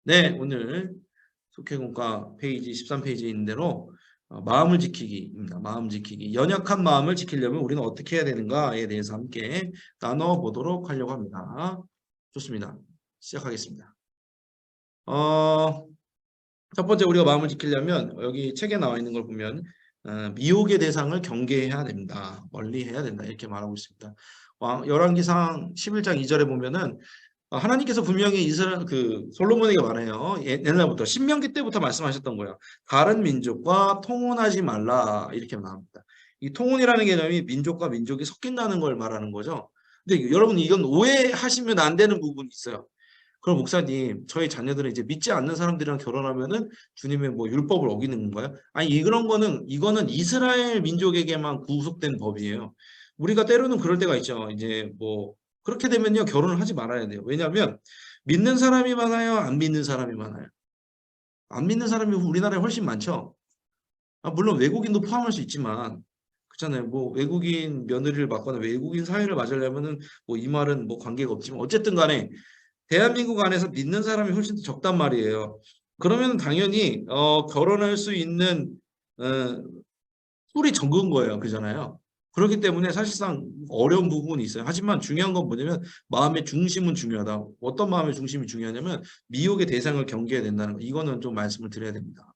네, 오늘 속해공과 페이지 13페이지에 있는 대로 마음을 지키기입니다. 마음 지키기. 연약한 마음을 지키려면 우리는 어떻게 해야 되는가에 대해서 함께 나눠보도록 하려고 합니다. 좋습니다. 시작하겠습니다. 첫 번째 우리가 마음을 지키려면 여기 책에 나와 있는 걸 보면 미혹의 대상을 경계해야 된다. 멀리해야 된다. 이렇게 말하고 있습니다. 열왕기상 11장 2절에 보면은 하나님께서 분명히 이스라엘 솔로몬에게 말해요. 옛날부터 신명기 때부터 말씀하셨던 거예요. 다른 민족과 통혼하지 말라 이렇게 나옵니다. 이 통혼이라는 개념이 민족과 민족이 섞인다는 걸 말하는 거죠. 근데 여러분 이건 오해하시면 안 되는 부분이 있어요. 그럼 목사님, 저희 자녀들은 이제 믿지 않는 사람들이랑 결혼하면은 주님의 뭐 율법을 어기는 건가요? 아니 이거는 이스라엘 민족에게만 구속된 법이에요. 우리가 때로는 그럴 때가 있죠. 이제 뭐 그렇게 되면요 결혼을 하지 말아야 돼요. 왜냐하면 믿는 사람이 많아요, 안 믿는 사람이 많아요. 안 믿는 사람이 우리나라에 훨씬 많죠. 물론 외국인도 포함할 수 있지만 그렇잖아요. 뭐 외국인 며느리를 받거나 외국인 사회를 맞으려면은 뭐 이 말은 뭐 관계가 없지만 어쨌든 간에 대한민국 안에서 믿는 사람이 훨씬 더 적단 말이에요. 그러면 당연히 결혼할 수 있는 어, 툴이 적은 거예요. 그잖아요. 그렇기 때문에 사실상 어려운 부분이 있어요. 하지만 중요한 건 뭐냐면 마음의 중심은 중요하다. 어떤 마음의 중심이 중요하냐면 미혹의 대상을 경계해야 된다는 거. 이거는 좀 말씀을 드려야 됩니다.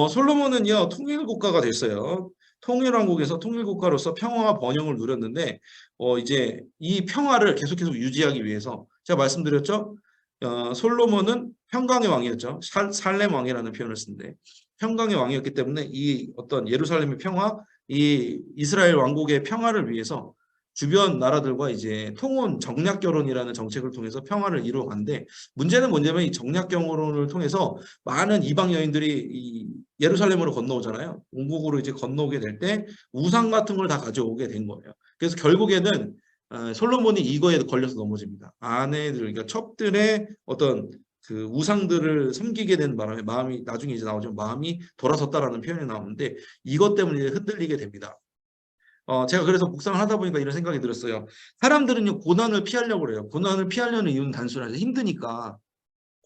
솔로몬은요 통일국가가 됐어요. 통일왕국에서 통일국가로서 평화와 번영을 누렸는데 이제 이 평화를 계속해서 유지하기 위해서 제가 말씀드렸죠. 솔로몬은 평강의 왕이었죠. 살렘 왕이라는 표현을 쓰는데 평강의 왕이었기 때문에 이 어떤 예루살렘의 평화, 이 이스라엘 왕국의 평화를 위해서 주변 나라들과 이제 통혼 정략 결혼이라는 정책을 통해서 평화를 이루어간데 문제는 뭐냐면 이 정략 결혼을 통해서 많은 이방 여인들이 이 예루살렘으로 건너오잖아요. 왕국으로 이제 건너오게 될 때 우상 같은 걸 다 가져오게 된 거예요. 그래서 결국에는 솔로몬이 이거에 걸려서 넘어집니다. 아내들, 그러니까 첩들의 어떤 그 우상들을 섬기게 된 바람에 마음이 나중에 이제 나오죠. 마음이 돌아섰다라는 표현이 나오는데 이것 때문에 흔들리게 됩니다. 제가 그래서 묵상을 하다 보니까 이런 생각이 들었어요. 사람들은요 고난을 피하려고 그래요. 고난을 피하려는 이유는 단순하죠. 힘드니까.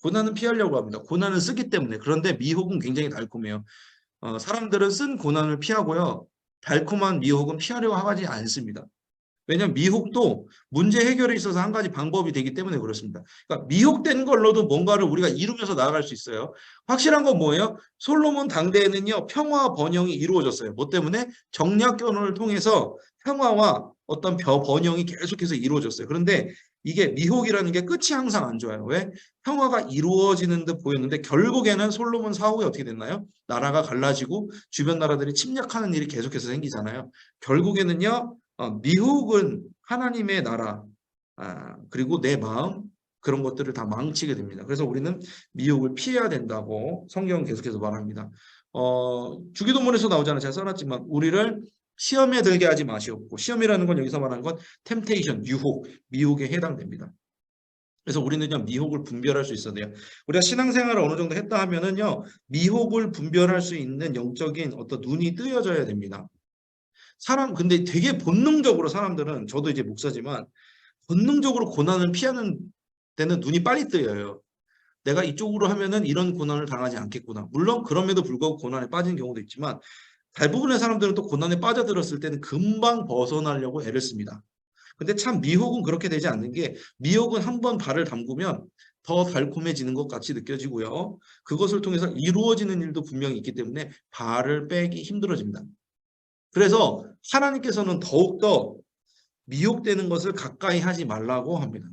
고난은 피하려고 합니다. 고난은 쓰기 때문에. 그런데 미혹은 굉장히 달콤해요. 사람들은 쓴 고난을 피하고요. 달콤한 미혹은 피하려고 하지 않습니다. 왜냐하면 미혹도 문제 해결에 있어서 한 가지 방법이 되기 때문에 그렇습니다. 그러니까 미혹된 걸로도 뭔가를 우리가 이루면서 나아갈 수 있어요. 확실한 건 뭐예요? 솔로몬 당대에는요 평화 번영이 이루어졌어요. 뭐 때문에 정략 결혼을 통해서 평화와 어떤 번영이 계속해서 이루어졌어요. 그런데 이게 미혹이라는 게 끝이 항상 안 좋아요. 왜? 평화가 이루어지는 듯 보였는데 결국에는 솔로몬 사후에 어떻게 됐나요? 나라가 갈라지고 주변 나라들이 침략하는 일이 계속해서 생기잖아요. 결국에는요 미혹은 하나님의 나라, 그리고 내 마음, 그런 것들을 다 망치게 됩니다. 그래서 우리는 미혹을 피해야 된다고 성경은 계속해서 말합니다. 주기도문에서 나오잖아요. 제가 써놨지만 우리를 시험에 들게 하지 마시옵고 시험이라는 건 여기서 말하는 건 템테이션, 유혹, 미혹에 해당됩니다. 그래서 우리는요 미혹을 분별할 수 있어야 돼요. 우리가 신앙생활을 어느 정도 했다 하면은요 미혹을 분별할 수 있는 영적인 어떤 눈이 뜨여져야 됩니다. 근데 되게 본능적으로 사람들은 저도 이제 목사지만 본능적으로 고난을 피하는 데는 눈이 빨리 뜨여요. 내가 이쪽으로 하면은 이런 고난을 당하지 않겠구나. 물론 그럼에도 불구하고 고난에 빠진 경우도 있지만 대부분의 사람들은 또 고난에 빠져들었을 때는 금방 벗어나려고 애를 씁니다. 근데 참 미혹은 그렇게 되지 않는 게 미혹은 한번 발을 담그면 더 달콤해지는 것 같이 느껴지고요. 그것을 통해서 이루어지는 일도 분명히 있기 때문에 발을 빼기 힘들어집니다. 그래서 하나님께서는 더욱더 미혹되는 것을 가까이 하지 말라고 합니다.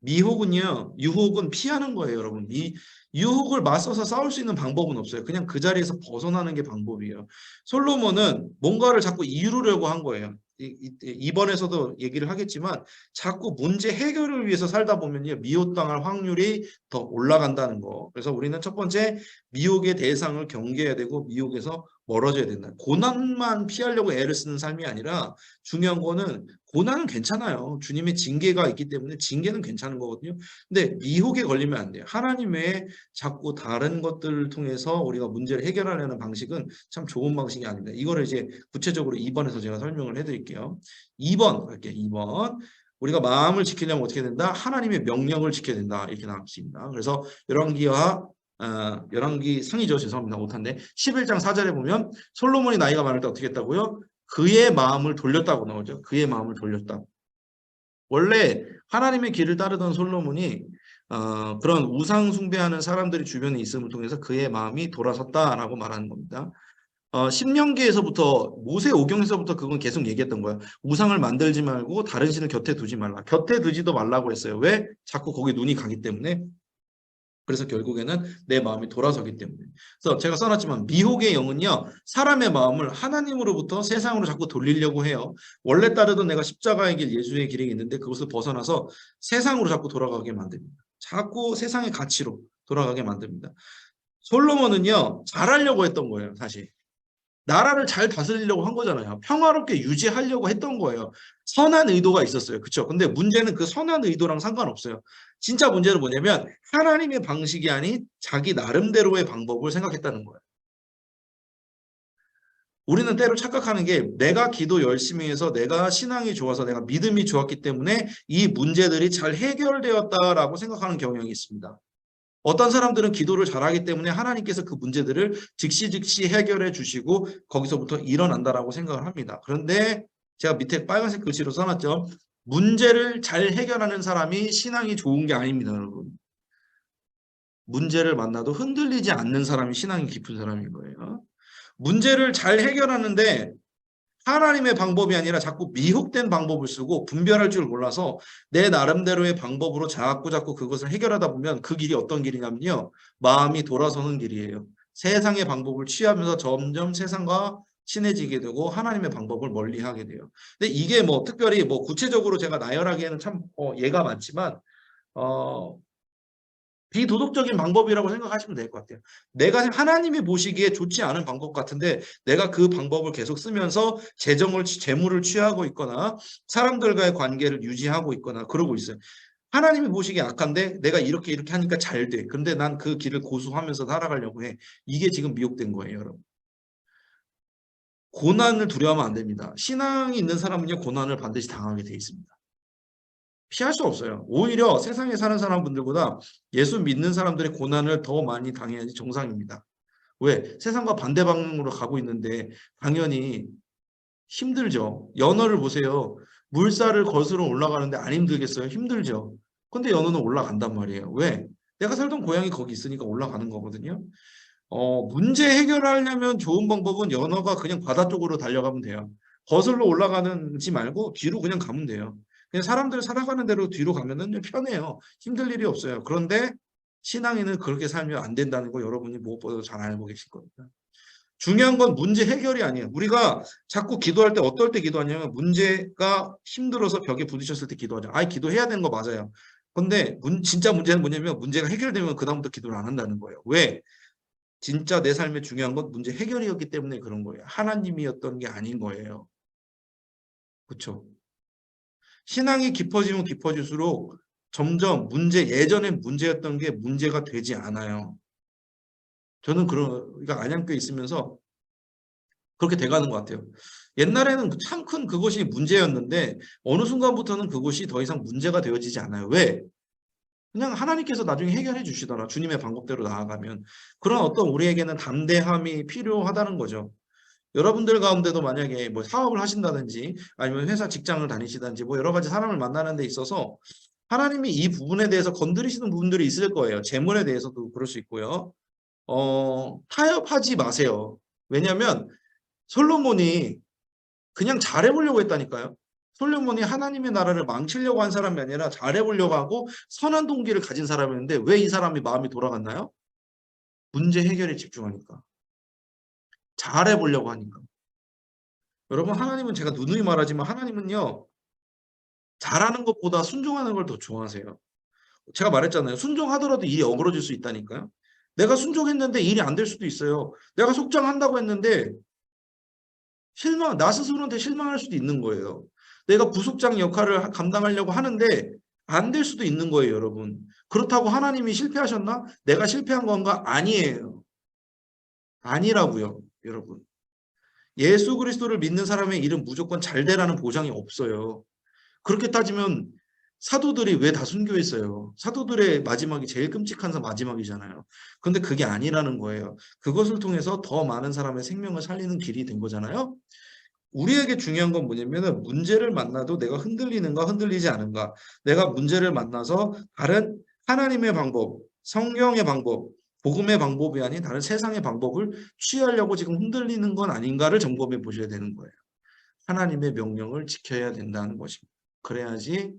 미혹은요, 유혹은 피하는 거예요, 여러분. 이 유혹을 맞서서 싸울 수 있는 방법은 없어요. 그냥 그 자리에서 벗어나는 게 방법이에요. 솔로몬은 뭔가를 자꾸 이루려고 한 거예요. 이번에서도 얘기를 하겠지만 자꾸 문제 해결을 위해서 살다 보면요, 미혹당할 확률이 더 올라간다는 거. 그래서 우리는 첫 번째 미혹의 대상을 경계해야 되고 미혹에서 멀어져야 된다. 고난만 피하려고 애를 쓰는 삶이 아니라 중요한 거는 고난은 괜찮아요. 주님의 징계가 있기 때문에 징계는 괜찮은 거거든요. 근데 미혹에 걸리면 안 돼요. 하나님 외에 자꾸 다른 것들을 통해서 우리가 문제를 해결하려는 방식은 참 좋은 방식이 아닙니다. 이거를 이제 구체적으로 2번에서 제가 설명을 해드릴게요. 2번 갈게요. 2번. 우리가 마음을 지키려면 어떻게 된다? 하나님의 명령을 지켜야 된다. 이렇게 나왔습니다. 그래서 열왕기 상이죠. 죄송합니다. 못한데 11장 4절에 보면 솔로몬이 나이가 많을 때 어떻게 했다고요? 그의 마음을 돌렸다고 나오죠. 그의 마음을 돌렸다. 원래 하나님의 길을 따르던 솔로몬이 그런 우상 숭배하는 사람들이 주변에 있음을 통해서 그의 마음이 돌아섰다라고 말하는 겁니다. 신명기에서부터 모세 오경에서부터 그건 계속 얘기했던 거예요. 우상을 만들지 말고 다른 신을 곁에 두지 말라. 곁에 두지도 말라고 했어요. 왜? 자꾸 거기 눈이 가기 때문에. 그래서 결국에는 내 마음이 돌아서기 때문에. 그래서 제가 써놨지만 미혹의 영은요. 사람의 마음을 하나님으로부터 세상으로 자꾸 돌리려고 해요. 원래 따르던 내가 십자가의 길, 예수의 길이 있는데 그것을 벗어나서 세상으로 자꾸 돌아가게 만듭니다. 자꾸 세상의 가치로 돌아가게 만듭니다. 솔로몬은요. 잘하려고 했던 거예요. 사실. 나라를 잘 다스리려고 한 거잖아요. 평화롭게 유지하려고 했던 거예요. 선한 의도가 있었어요. 그렇죠? 근데 문제는 그 선한 의도랑 상관없어요. 진짜 문제는 뭐냐면 하나님의 방식이 아닌 자기 나름대로의 방법을 생각했다는 거예요. 우리는 때로 착각하는 게 내가 기도 열심히 해서 내가 신앙이 좋아서 내가 믿음이 좋았기 때문에 이 문제들이 잘 해결되었다라고 생각하는 경향이 있습니다. 어떤 사람들은 기도를 잘하기 때문에 하나님께서 그 문제들을 즉시 해결해 주시고 거기서부터 일어난다라고 생각을 합니다. 그런데 제가 밑에 빨간색 글씨로 써놨죠. 문제를 잘 해결하는 사람이 신앙이 좋은 게 아닙니다, 여러분. 문제를 만나도 흔들리지 않는 사람이 신앙이 깊은 사람인 거예요. 문제를 잘 해결하는데 하나님의 방법이 아니라 자꾸 미혹된 방법을 쓰고 분별할 줄 몰라서 내 나름대로의 방법으로 자꾸 그것을 해결하다 보면 그 길이 어떤 길이냐면요. 마음이 돌아서는 길이에요. 세상의 방법을 취하면서 점점 세상과 친해지게 되고 하나님의 방법을 멀리하게 돼요. 근데 이게 뭐 특별히 뭐 구체적으로 제가 나열하기에는 참 예가 많지만 비도덕적인 방법이라고 생각하시면 될 것 같아요. 내가 하나님이 보시기에 좋지 않은 방법 같은데 내가 그 방법을 계속 쓰면서 재물을 취하고 있거나 사람들과의 관계를 유지하고 있거나 그러고 있어요. 하나님이 보시기에 악한데 내가 이렇게 하니까 잘 돼. 근데 난 그 길을 고수하면서 살아가려고 해. 이게 지금 미혹된 거예요, 여러분. 고난을 두려워하면 안 됩니다. 신앙이 있는 사람은요, 고난을 반드시 당하게 돼 있습니다. 피할 수 없어요. 오히려 세상에 사는 사람분들보다 예수 믿는 사람들의 고난을 더 많이 당해야지 정상입니다. 왜? 세상과 반대 방향으로 가고 있는데 당연히 힘들죠. 연어를 보세요. 물살을 거스러 올라가는데 안 힘들겠어요? 힘들죠. 근데 연어는 올라간단 말이에요. 왜? 내가 살던 고향이 거기 있으니까 올라가는 거거든요. 문제 해결하려면 좋은 방법은 연어가 그냥 바다 쪽으로 달려가면 돼요. 거슬러 올라가는지 말고 뒤로 그냥 가면 돼요. 그냥 사람들 살아가는 대로 뒤로 가면은 편해요. 힘들 일이 없어요. 그런데 신앙인은 그렇게 살면 안 된다는 거 여러분이 무엇보다도 잘 알고 계실 겁니다. 중요한 건 문제 해결이 아니에요. 우리가 자꾸 기도할 때 어떨 때 기도하냐면 문제가 힘들어서 벽에 부딪혔을 때 기도하죠. 기도해야 되는 거 맞아요. 근데 진짜 문제는 뭐냐면 문제가 해결되면 그다음부터 기도를 안 한다는 거예요. 왜? 진짜 내 삶에 중요한 건 문제 해결이었기 때문에 그런 거예요. 하나님이었던 게 아닌 거예요. 그렇죠? 신앙이 깊어지면 깊어질수록 점점 예전에 문제였던 게 문제가 되지 않아요. 저는 그러니까 안양교에 있으면서 그렇게 돼가는 것 같아요. 옛날에는 참 큰 그것이 문제였는데 어느 순간부터는 그것이 더 이상 문제가 되어지지 않아요. 왜? 그냥 하나님께서 나중에 해결해 주시더라. 주님의 방법대로 나아가면. 그런 어떤 우리에게는 담대함이 필요하다는 거죠. 여러분들 가운데도 만약에 뭐 사업을 하신다든지 아니면 회사 직장을 다니시든지 뭐 여러 가지 사람을 만나는 데 있어서 하나님이 이 부분에 대해서 건드리시는 부분들이 있을 거예요. 재물에 대해서도 그럴 수 있고요. 타협하지 마세요. 왜냐하면 솔로몬이 그냥 잘해보려고 했다니까요. 솔로몬이 하나님의 나라를 망치려고 한 사람이 아니라 잘해보려고 하고 선한 동기를 가진 사람이었는데 왜 이 사람이 마음이 돌아갔나요? 문제 해결에 집중하니까. 잘해보려고 하니까. 여러분 하나님은 제가 누누이 말하지만 하나님은요. 잘하는 것보다 순종하는 걸 더 좋아하세요. 제가 말했잖아요. 순종하더라도 일이 어그러질 수 있다니까요. 내가 순종했는데 일이 안 될 수도 있어요. 내가 속장한다고 했는데 나 스스로한테 실망할 수도 있는 거예요. 내가 부속장 역할을 감당하려고 하는데 안 될 수도 있는 거예요, 여러분. 그렇다고 하나님이 실패하셨나? 내가 실패한 건가? 아니에요. 아니라고요, 여러분. 예수 그리스도를 믿는 사람의 일은 무조건 잘 되라는 보장이 없어요. 그렇게 따지면 사도들이 왜 다 순교했어요? 사도들의 마지막이 제일 끔찍한 마지막이잖아요. 근데 그게 아니라는 거예요. 그것을 통해서 더 많은 사람의 생명을 살리는 길이 된 거잖아요. 우리에게 중요한 건 뭐냐면은 문제를 만나도 내가 흔들리는가 흔들리지 않은가. 내가 문제를 만나서 다른 하나님의 방법, 성경의 방법, 복음의 방법이 아닌 다른 세상의 방법을 취하려고 지금 흔들리는 건 아닌가를 점검해 보셔야 되는 거예요. 하나님의 명령을 지켜야 된다는 것입니다. 그래야지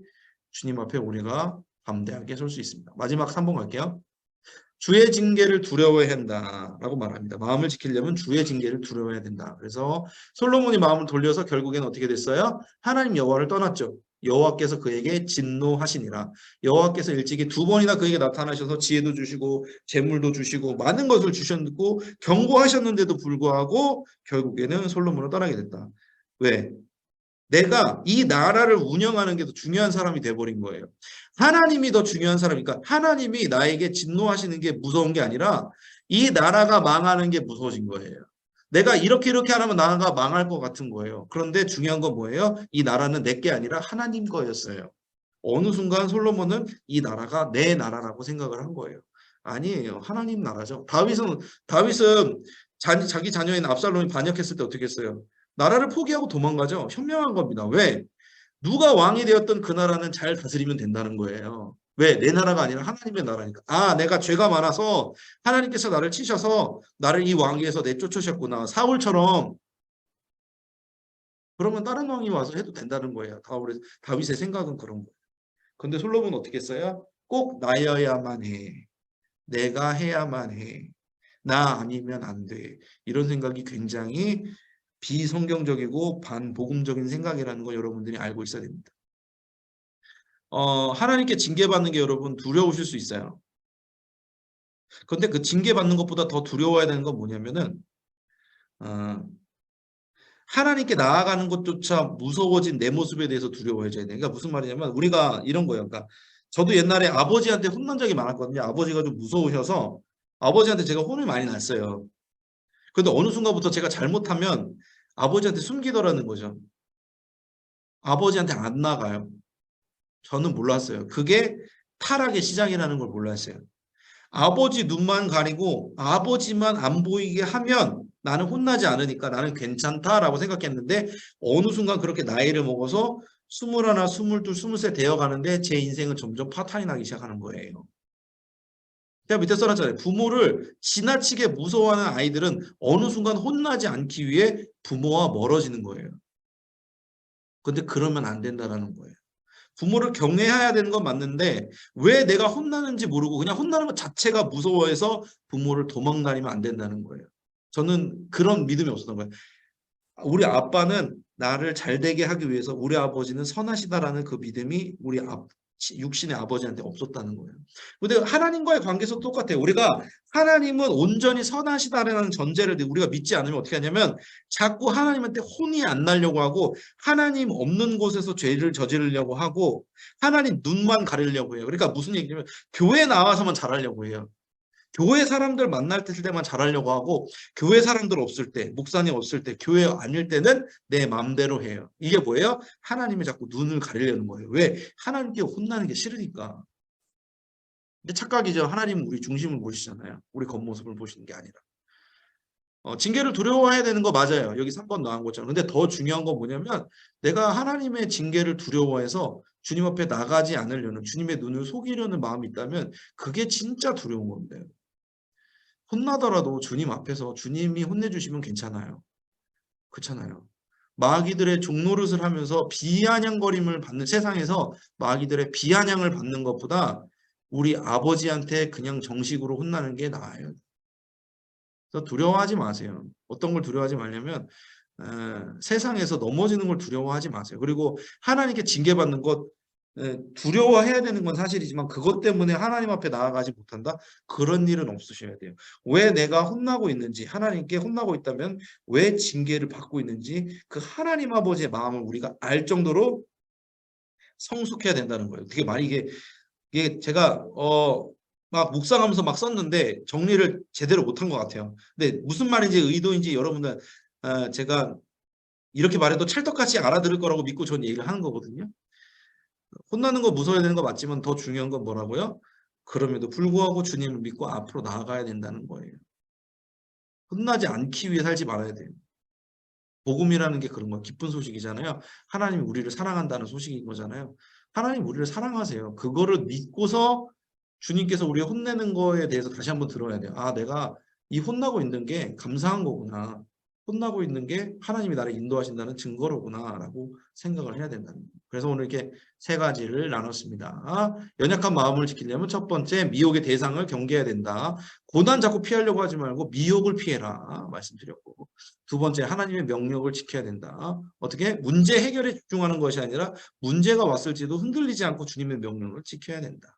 주님 앞에 우리가 담대하게 설 수 있습니다. 마지막 3번 갈게요. 주의 징계를 두려워해야 한다라고 말합니다. 마음을 지키려면 주의 징계를 두려워해야 된다. 그래서 솔로몬이 마음을 돌려서 결국에는 어떻게 됐어요? 하나님 여호와를 떠났죠. 여호와께서 그에게 진노하시니라. 여호와께서 일찍이 2번이나 그에게 나타나셔서 지혜도 주시고 재물도 주시고 많은 것을 주셨고 경고하셨는데도 불구하고 결국에는 솔로몬을 떠나게 됐다. 왜? 내가 이 나라를 운영하는 게 더 중요한 사람이 돼버린 거예요. 하나님이 더 중요한 사람이니까 하나님이 나에게 진노하시는 게 무서운 게 아니라 이 나라가 망하는 게 무서워진 거예요. 내가 이렇게 안 하면 나라가 망할 것 같은 거예요. 그런데 중요한 건 뭐예요? 이 나라는 내 게 아니라 하나님 거였어요. 어느 순간 솔로몬은 이 나라가 내 나라라고 생각을 한 거예요. 아니에요. 하나님 나라죠. 다윗은 자기 자녀인 압살롬이 반역했을 때 어떻게 했어요? 나라를 포기하고 도망가죠. 현명한 겁니다. 왜? 누가 왕이 되었던 그 나라는 잘 다스리면 된다는 거예요. 왜? 내 나라가 아니라 하나님의 나라니까. 아, 내가 죄가 많아서 하나님께서 나를 치셔서 나를 이 왕위에서 내쫓으셨구나. 사울처럼. 그러면 다른 왕이 와서 해도 된다는 거예요. 다윗의 생각은 그런 거예요. 근데 솔로몬은 어떻게 했어요? 꼭 나여야만 해. 내가 해야만 해. 나 아니면 안 돼. 이런 생각이 굉장히 비성경적이고 반복음적인 생각이라는 거 여러분들이 알고 있어야 됩니다. 하나님께 징계받는 게 여러분 두려우실 수 있어요. 그런데 그 징계받는 것보다 더 두려워야 되는 건 뭐냐면은 어, 하나님께 나아가는 것조차 무서워진 내 모습에 대해서 두려워해져야 돼. 그러니까 무슨 말이냐면 우리가 이런 거예요. 그러니까 저도 옛날에 아버지한테 혼난 적이 많았거든요. 아버지가 좀 무서우셔서 아버지한테 제가 혼을 많이 났어요. 그런데 어느 순간부터 제가 잘못하면 아버지한테 숨기더라는 거죠. 아버지한테 안 나가요. 저는 몰랐어요. 그게 타락의 시작이라는 걸 몰랐어요. 아버지 눈만 가리고 아버지만 안 보이게 하면 나는 혼나지 않으니까 나는 괜찮다라고 생각했는데 어느 순간 그렇게 나이를 먹어서 21, 22, 23 되어 가는데 제 인생은 점점 파탄이 나기 시작하는 거예요. 제가 밑에 써놨잖아요. 부모를 지나치게 무서워하는 아이들은 어느 순간 혼나지 않기 위해 부모와 멀어지는 거예요. 근데 그러면 안 된다라는 거예요. 부모를 경외해야 되는 건 맞는데 왜 내가 혼나는지 모르고 그냥 혼나는 것 자체가 무서워해서 부모를 도망다니면 안 된다는 거예요. 저는 그런 믿음이 없었던 거예요. 우리 아빠는 나를 잘되게 하기 위해서 우리 아버지는 선하시다라는 그 믿음이 우리 육신의 아버지한테 없었다는 거예요. 근데 하나님과의 관계에서 똑같아요. 우리가 하나님은 온전히 선하시다라는 전제를 우리가 믿지 않으면 어떻게 하냐면 자꾸 하나님한테 혼이 안 나려고 하고 하나님 없는 곳에서 죄를 저지르려고 하고 하나님 눈만 가리려고 해요. 그러니까 무슨 얘기냐면 교회 나와서만 잘하려고 해요. 교회 사람들 만날 때만 잘하려고 하고 교회 사람들 없을 때, 목사님 없을 때, 교회 아닐 때는 내 마음대로 해요. 이게 뭐예요? 하나님이 자꾸 눈을 가리려는 거예요. 왜? 하나님께 혼나는 게 싫으니까. 근데 착각이죠. 하나님은 우리 중심을 보시잖아요. 우리 겉모습을 보시는 게 아니라. 징계를 두려워해야 되는 거 맞아요. 여기 3번 나온 것처럼. 근데 더 중요한 건 뭐냐면 내가 하나님의 징계를 두려워해서 주님 앞에 나가지 않으려는 주님의 눈을 속이려는 마음이 있다면 그게 진짜 두려운 겁니다. 혼나더라도 주님 앞에서 주님이 혼내주시면 괜찮아요. 그렇잖아요. 마귀들의 종노릇을 하면서 비아냥거림을 받는 세상에서 마귀들의 비아냥을 받는 것보다 우리 아버지한테 그냥 정식으로 혼나는 게 나아요. 그래서 두려워하지 마세요. 어떤 걸 두려워하지 말냐면 세상에서 넘어지는 걸 두려워하지 마세요. 그리고 하나님께 징계받는 것 두려워해야 되는 건 사실이지만 그것 때문에 하나님 앞에 나아가지 못한다? 그런 일은 없으셔야 돼요. 왜 내가 혼나고 있는지 하나님께 혼나고 있다면 왜 징계를 받고 있는지 그 하나님 아버지의 마음을 우리가 알 정도로 성숙해야 된다는 거예요. 되게 많이 이게 제가 막 묵상하면서 막 썼는데 정리를 제대로 못한 것 같아요. 근데 무슨 말인지 의도인지 여러분들 제가 이렇게 말해도 찰떡같이 알아들을 거라고 믿고 저는 얘기를 하는 거거든요. 혼나는 거 무서워야 되는 거 맞지만 더 중요한 건 뭐라고요? 그럼에도 불구하고 주님을 믿고 앞으로 나아가야 된다는 거예요. 혼나지 않기 위해 살지 말아야 돼요. 복음이라는 게 그런 거예요. 기쁜 소식이잖아요. 하나님이 우리를 사랑한다는 소식인 거잖아요. 하나님 우리를 사랑하세요. 그거를 믿고서 주님께서 우리 혼내는 거에 대해서 다시 한번 들어야 돼요. 아, 내가 이 혼나고 있는 게 감사한 거구나. 혼나고 있는 게 하나님이 나를 인도하신다는 증거로구나 라고 생각을 해야 된다는 거예요. 그래서 오늘 이렇게 세 가지를 나눴습니다. 연약한 마음을 지키려면 첫 번째, 미혹의 대상을 경계해야 된다. 고난 자꾸 피하려고 하지 말고 미혹을 피해라 말씀드렸고, 두 번째, 하나님의 명령을 지켜야 된다. 어떻게? 문제 해결에 집중하는 것이 아니라 문제가 왔을지도 흔들리지 않고 주님의 명령을 지켜야 된다.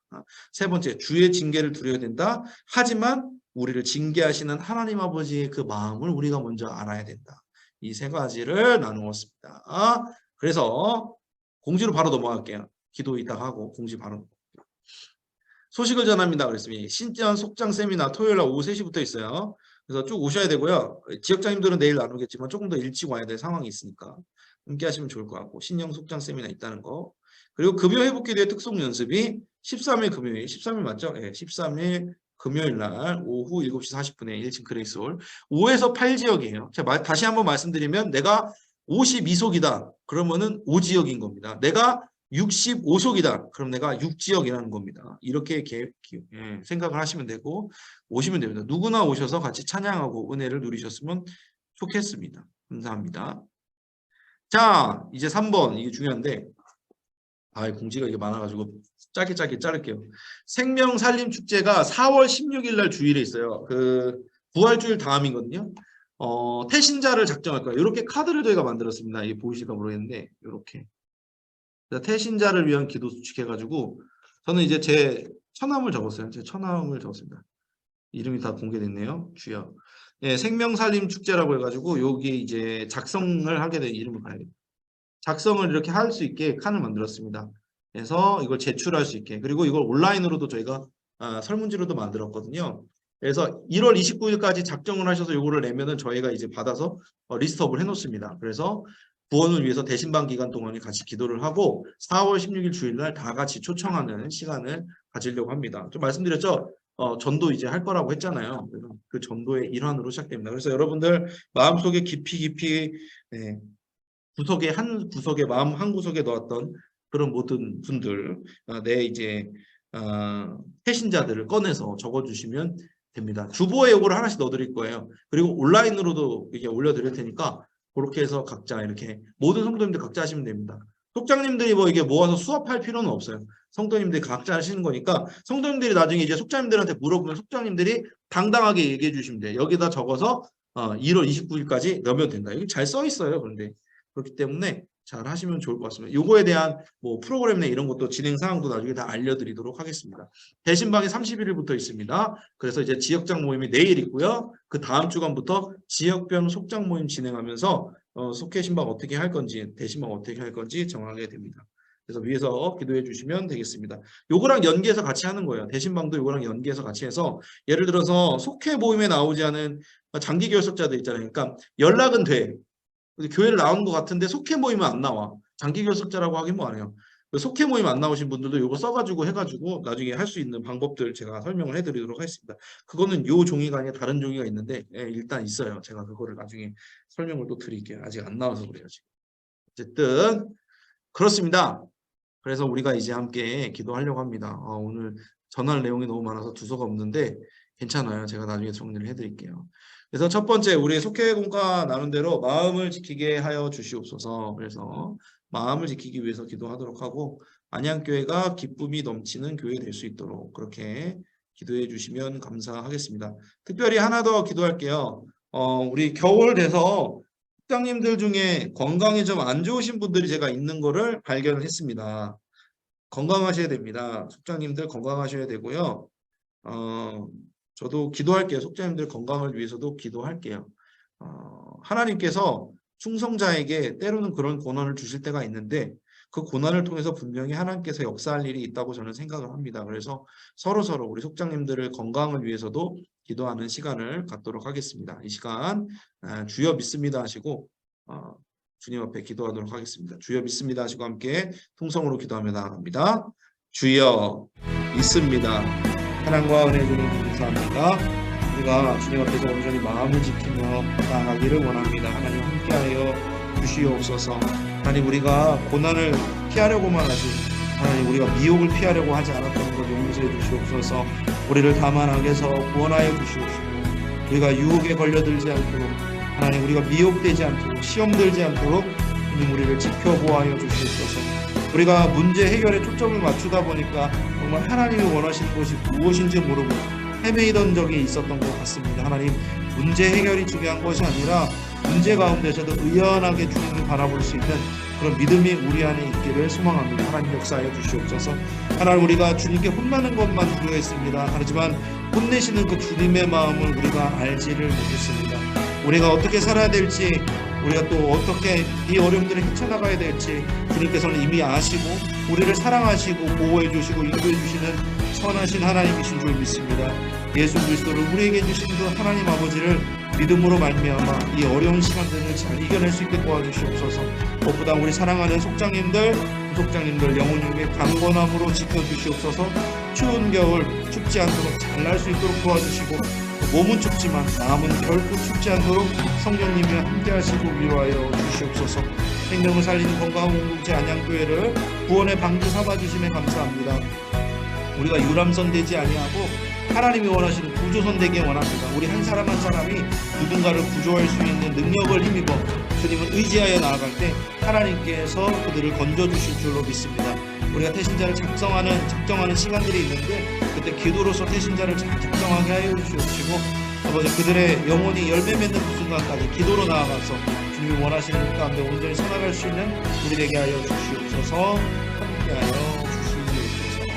세 번째, 주의 징계를 두려야 된다. 하지만 우리를 징계하시는 하나님 아버지의 그 마음을 우리가 먼저 알아야 된다. 이 세 가지를 나누었습니다. 그래서 공지로 바로 넘어갈게요. 기도 이따 하고 공지 바로. 소식을 전합니다. 그랬습니다. 신지연 속장 세미나 토요일 날 오후 3시부터 있어요. 그래서 쭉 오셔야 되고요. 지역장님들은 내일 나누겠지만 조금 더 일찍 와야 될 상황이 있으니까 함께 하시면 좋을 것 같고, 신령 속장 세미나 있다는 거. 그리고 금요 회복기도의 특송 연습이 13일 금요일, 13일 맞죠? 네, 13일 금요일 날 오후 7시 40분에 1층 그레이스홀 5에서 8지역이에요. 제가 다시 한번 말씀드리면, 내가 52속이다. 그러면은 5지역인 겁니다. 내가 65속이다. 그럼 내가 6지역이라는 겁니다. 이렇게 생각을 하시면 되고 오시면 됩니다. 누구나 오셔서 같이 찬양하고 은혜를 누리셨으면 좋겠습니다. 감사합니다. 자, 이제 3번. 이게 중요한데, 공지가 이게 많아가지고 짧게 자를게요. 생명살림축제가 4월 16일 날 주일에 있어요. 그 부활주일 다음이거든요. 태신자를 작정할 거예요. 이렇게 카드를 저희가 만들었습니다. 이게 보이실까 모르겠는데, 이렇게 태신자를 위한 기도 수칙해가지고 저는 이제 제 처남을 적었어요. 제 처남을 적었습니다. 이름이 다 공개됐네요. 주여. 예, 생명살림 축제라고 해가지고 여기 이제 작성을 하게 된 이름을 가야겠다. 작성을 이렇게 할 수 있게 칸을 만들었습니다. 그래서 이걸 제출할 수 있게, 그리고 이걸 온라인으로도 저희가 설문지로도 만들었거든요. 그래서 1월 29일까지 작정을 하셔서 요거를 내면은 저희가 이제 받아서 리스트업을 해놓습니다. 그래서 구원을 위해서 대신반 기간 동안에 같이 기도를 하고 4월 16일 주일날 다 같이 초청하는 시간을 가지려고 합니다. 좀 말씀드렸죠? 전도 이제 할 거라고 했잖아요. 그래서 그 전도의 일환으로 시작됩니다. 그래서 여러분들 마음속에 깊이 구석에 한 구석에 마음 한 구석에 넣었던 그런 모든 분들, 내 이제 태신자들을 꺼내서 적어주시면 됩니다. 주보에 이걸 하나씩 넣어드릴 거예요. 그리고 온라인으로도 이게 올려드릴 테니까 그렇게 해서 각자 이렇게 모든 성도님들 각자 하시면 됩니다. 속장님들이 뭐 이게 모아서 수업할 필요는 없어요. 성도님들이 각자 하시는 거니까 성도님들이 나중에 이제 속장님들한테 물어보면 속장님들이 당당하게 얘기해 주시면 돼요. 여기다 적어서 1월 29일까지 넣으면 된다. 여기 잘 써 있어요. 그런데 그렇기 때문에 잘 하시면 좋을 것 같습니다. 요거에 대한 뭐 프로그램 내 이런 것도 진행 사항도 나중에 다 알려드리도록 하겠습니다. 대신방이 31일부터 있습니다. 그래서 이제 지역장 모임이 내일 있고요. 그 다음 주간부터 지역별 속장 모임 진행하면서 속회신방 어떻게 할 건지, 대신방 어떻게 할 건지 정하게 됩니다. 그래서 위에서 기도해 주시면 되겠습니다. 요거랑 연계해서 같이 하는 거예요. 대신방도 요거랑 연계해서 같이 해서, 예를 들어서 속회 모임에 나오지 않은 장기 결석자들 있잖아요. 그러니까 연락은 돼. 교회를 나오는 것 같은데 속회 모임은 안 나와. 장기 결석자라고 하긴 뭐하네요. 속회 모임 안 나오신 분들도 이거 써가지고 해가지고 나중에 할 수 있는 방법들 제가 설명을 해드리도록 하겠습니다. 그거는 요 종이가 아니라 다른 종이가 있는데 일단 있어요. 제가 그거를 나중에 설명을 또 드릴게요. 아직 안 나와서 그래요. 지금. 어쨌든 그렇습니다. 그래서 우리가 이제 함께 기도하려고 합니다. 오늘 전할 내용이 너무 많아서 두서가 없는데 괜찮아요. 제가 나중에 정리를 해드릴게요. 그래서 첫 번째, 우리 속회공과 나눈 대로 마음을 지키게 하여 주시옵소서. 그래서 마음을 지키기 위해서 기도하도록 하고, 안양교회가 기쁨이 넘치는 교회 될 수 있도록 그렇게 기도해 주시면 감사하겠습니다. 특별히 하나 더 기도할게요. 우리 겨울 돼서 국장님들 중에 건강이 좀 안 좋으신 분들이 제가 있는 거를 발견을 했습니다. 건강하셔야 됩니다. 속장님들 건강하셔야 되고요. 저도 기도할게요. 속장님들 건강을 위해서도 기도할게요. 하나님께서 충성자에게 때로는 그런 고난을 주실 때가 있는데 그 고난을 통해서 분명히 하나님께서 역사할 일이 있다고 저는 생각을 합니다. 그래서 서로서로 우리 속장님들의 건강을 위해서도 기도하는 시간을 갖도록 하겠습니다. 이 시간 주여 믿습니다 하시고 주님 앞에 기도하도록 하겠습니다. 주여 믿습니다 하시고 함께 통성으로 기도하며 나아갑니다. 주여 믿습니다. 사랑과 은혜 주님 감사합니다. 우리가 주님 앞에서 온전히 마음을 지키며 나아가기를 원합니다. 하나님 함께하여 주시옵소서. 하나님 우리가 고난을 피하려고만 하지 하나님 우리가 미혹을 피하려고 하지 않았던 것 용서해 주시옵소서. 우리를 다만 악에서 구원하여 주시옵시고 우리가 유혹에 걸려들지 않도록 하나님 우리가 미혹되지 않도록 시험 들지 않도록 주님 우리를 지켜보아여 주시옵소서. 우리가 문제 해결에 초점을 맞추다 보니까 정말 하나님이 원하시는 것이 무엇인지 모르고 헤매이던 적이 있었던 것 같습니다. 하나님 문제 해결이 중요한 것이 아니라 문제 가운데서도 의연하게 주님을 바라볼 수 있는 그런 믿음이 우리 안에 있기를 소망합니다. 하나님 역사하여 주시옵소서. 하나님 우리가 주님께 혼나는 것만 두려워했습니다. 하지만 혼내시는 그 주님의 마음을 우리가 알지를 못했습니다. 우리가 어떻게 살아야 될지 우리가 또 어떻게 이 어려움들을 헤쳐나가야 될지 주님께서는 이미 아시고 우리를 사랑하시고 보호해 주시고 인도해 주시는 선하신 하나님이신 줄 믿습니다. 예수 그리스도를 우리에게 주신 그 하나님 아버지를 믿음으로 말미암아 이 어려운 시간들을 잘 이겨낼 수 있게 도와주시옵소서. 무엇보다 우리 사랑하는 속장님들, 부속장님들 영혼님의 강건함으로 지켜주시옵소서. 추운 겨울 춥지 않도록 잘 날 수 있도록 도와주시고 몸은 춥지만 마음은 결코 춥지 않도록 성령님이 함께하시고 위로하여 주시옵소서. 생명을 살리는 건강한 공동체 안양교회를 구원의 방주 삼아주심에 감사합니다. 우리가 유람선 되지 아니하고 하나님이 원하시는 구조선 되기 원합니다. 우리 한 사람 한 사람이 누군가를 구조할 수 있는 능력을 힘입어 주님을 의지하여 나아갈 때 하나님께서 그들을 건져주실 줄로 믿습니다. 우리가 태신자를 작정하는 시간들이 있는데 그때 기도로서 태신자를 잘 작정하게 하여 주시옵시고 아버지 그들의 영혼이 열매 맺는 그 순간까지 기도로 나아가서 주님이 원하시는 것 가운데 온전히 살아갈 수 있는 우리 되게 하여 주시옵소서. 함께하여 주시옵소서.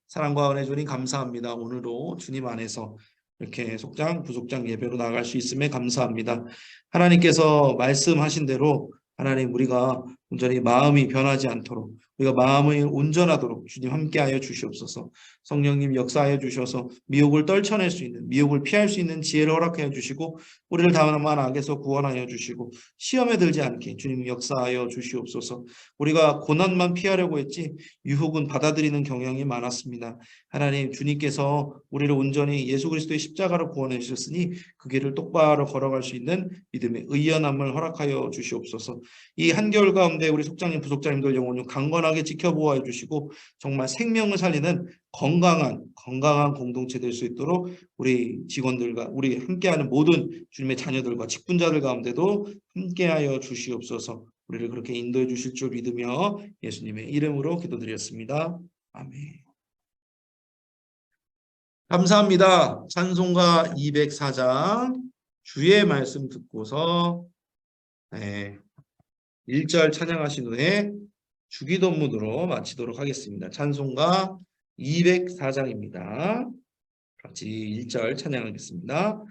사랑과 은혜 주님 감사합니다. 오늘도 주님 안에서 이렇게 속장 부속장 예배로 나아갈 수 있음에 감사합니다. 하나님께서 말씀하신 대로 하나님 우리가 온전히 마음이 변하지 않도록 우리가 마음이 온전하도록 주님 함께하여 주시옵소서. 성령님 역사하여 주셔서 미혹을 떨쳐낼 수 있는 미혹을 피할 수 있는 지혜를 허락하여 주시고 우리를 다만 악에서 구원하여 주시고 시험에 들지 않게 주님 역사하여 주시옵소서. 우리가 고난만 피하려고 했지 유혹은 받아들이는 경향이 많았습니다. 하나님 주님께서 우리를 온전히 예수 그리스도의 십자가로 구원해 주셨으니 그 길을 똑바로 걸어갈 수 있는 믿음의 의연함을 허락하여 주시옵소서. 이 한겨울 가운데 우리 속장님 부속장님들 영혼을 강건하게 지켜보아 주시고 정말 생명을 살리는 건강한 공동체 될 수 있도록 우리 직원들과 우리 함께하는 모든 주님의 자녀들과 직분자들 가운데도 함께하여 주시옵소서. 우리를 그렇게 인도해 주실 줄 믿으며 예수님의 이름으로 기도드렸습니다. 아멘. 감사합니다. 찬송가 204장 주의 말씀 듣고서 1절 찬양하신 후에 주기도문으로 마치도록 하겠습니다. 찬송가 204장입니다. 같이 1절 찬양하겠습니다.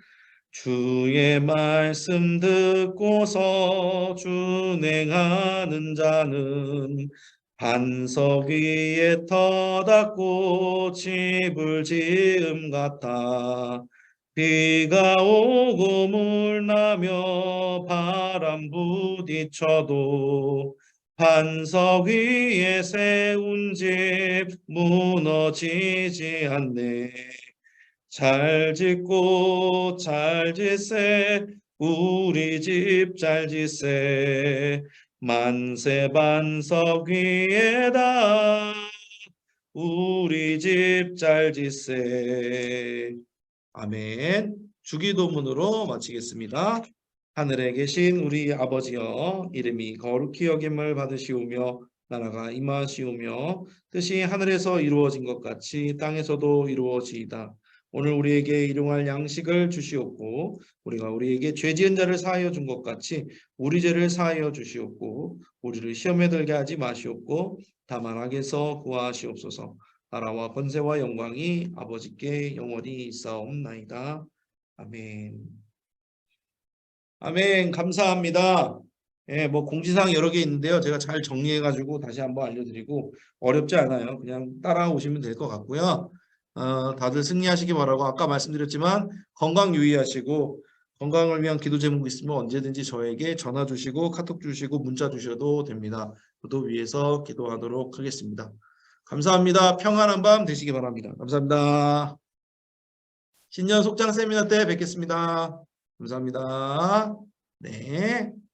주의 말씀 듣고서 준행하는 자는 반석 위에 터닫고 집을 지음 같아 비가 오고 물 나며 바람 부딪혀도 반석 위에 세운 집 무너지지 않네. 잘 짓고 잘 짓세 우리 집 잘 짓세 만세 반석 위에다 우리 집 잘 짓세. 아멘. 주기도문으로 마치겠습니다. 하늘에 계신 우리 아버지여 이름이 거룩히 여김을 받으시오며 나라가 임하시오며 뜻이 하늘에서 이루어진 것 같이 땅에서도 이루어지이다. 오늘 우리에게 일용할 양식을 주시옵고 우리가 우리에게 죄 지은 자를 사하여 준 것 같이 우리 죄를 사하여 주시옵고 우리를 시험에 들게 하지 마시옵고 다만 악에서 구하시옵소서. 나라와 권세와 영광이 아버지께 영원히 있사옵나이다. 아멘. 아멘. 감사합니다. 공지사항 여러 개 있는데요. 제가 잘 정리해가지고 다시 한번 알려드리고 어렵지 않아요. 그냥 따라오시면 될 것 같고요. 다들 승리하시기 바라고 아까 말씀드렸지만 건강 유의하시고 건강을 위한 기도 제목이 있으면 언제든지 저에게 전화 주시고 카톡 주시고 문자 주셔도 됩니다. 저도 위해서 기도하도록 하겠습니다. 감사합니다. 평안한 밤 되시기 바랍니다. 감사합니다. 신년 속장 세미나 때 뵙겠습니다. 감사합니다. 네.